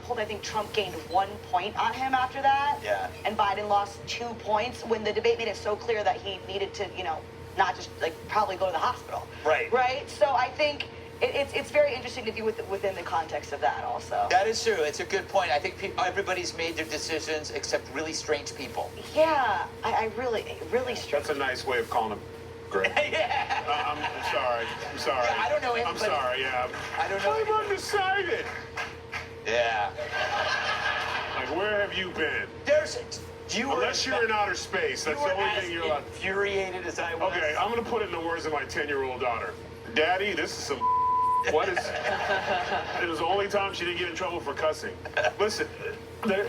poll, I think Trump gained 1 point on him after that. Yeah. And Biden lost 2 points when the debate made it so clear that he needed to, not just like probably go to the hospital. Right. Right. So I think it's very interesting to view within the context of that also. That is true. It's a good point. I think everybody's made their decisions except really strange people. Yeah. I really strange. That's a nice way of calling him. Great. Yeah. I'm sorry. Yeah, I don't know anybody. I'm sorry, yeah. I don't know. I'm undecided. Yeah. Like, where have you been? Unless you're in outer space, that's the only thing you're like. Infuriated as I was. Okay, I'm going to put it in the words of my 10-year-old daughter. Daddy, this is some what is... It was the only time she didn't get in trouble for cussing. Listen,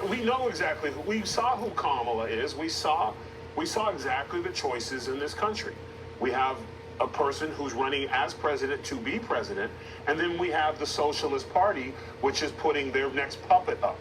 we know exactly, we saw who Kamala is. We saw exactly the choices in this country. We have a person who's running as president to be president, and then we have the Socialist Party, which is putting their next puppet up.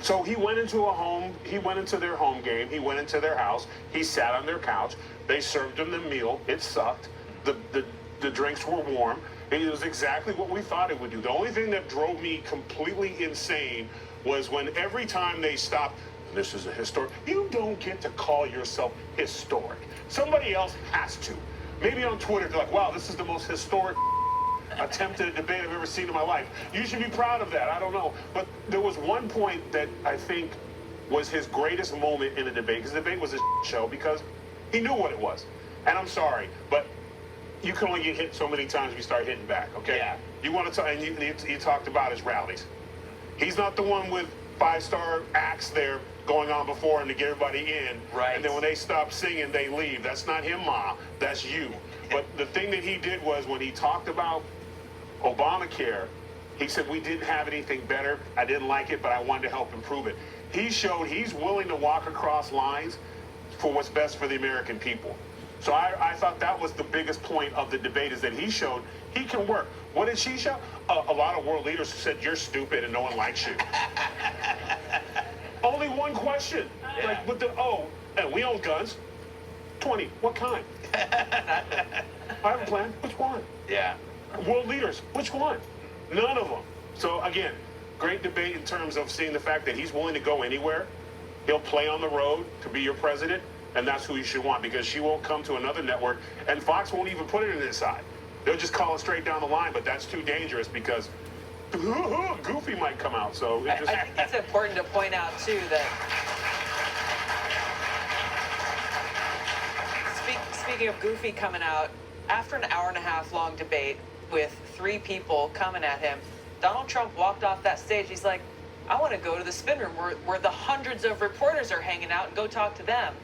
So he went into their home game, he went into their house, he sat on their couch, they served him the meal, it sucked, the drinks were warm, and it was exactly what we thought it would do. The only thing that drove me completely insane was when every time they stopped, this is a historic, you don't get to call yourself historic. Somebody else has to. Maybe on Twitter, they're like, wow, this is the most historic attempt at a debate I've ever seen in my life. You should be proud of that. I don't know. But there was one point that I think was his greatest moment in the debate, because the debate was a show, because he knew what it was. And I'm sorry, but you can only get hit so many times if you start hitting back, okay? Yeah. You want to talk, and you talked about his rallies. He's not the one with 5-star acts there going on before him to get everybody in. Right. And then when they stop singing, they leave. That's not him, Ma. That's you. But the thing that he did was when he talked about Obamacare, he said, we didn't have anything better. I didn't like it, but I wanted to help improve it. He showed he's willing to walk across lines for what's best for the American people. So I thought that was the biggest point of the debate, is that he showed he can work. What did she show? A lot of world leaders said, you're stupid and no one likes you. Only one question. Yeah. Like, with and we own guns. 20. What kind? I have a plan. Which one? Yeah. World leaders. Which one? None of them. So, again, great debate in terms of seeing the fact that he's willing to go anywhere. He'll play on the road to be your president, and that's who you should want, because she won't come to another network, and Fox won't even put it in this side. They'll just call it straight down the line, but that's too dangerous because Goofy might come out. So I think it's important to point out, too, that speaking of Goofy coming out, after an hour-and-a-half-long debate with 3 people coming at him, Donald Trump walked off that stage. He's like, I want to go to the spin room where the hundreds of reporters are hanging out and go talk to them.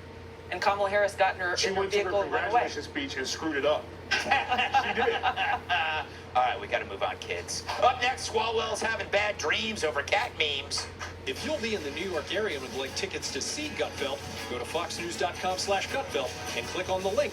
And Kamala Harris got in her vehicle and ran away. She went to her congratulations speech and screwed it up. She did. All right, we got to move on, kids. Up next, Swalwell's having bad dreams over cat memes. If you'll be in the New York area and would like tickets to see Gutfeld, go to foxnews.com/Gutfeld and click on the link.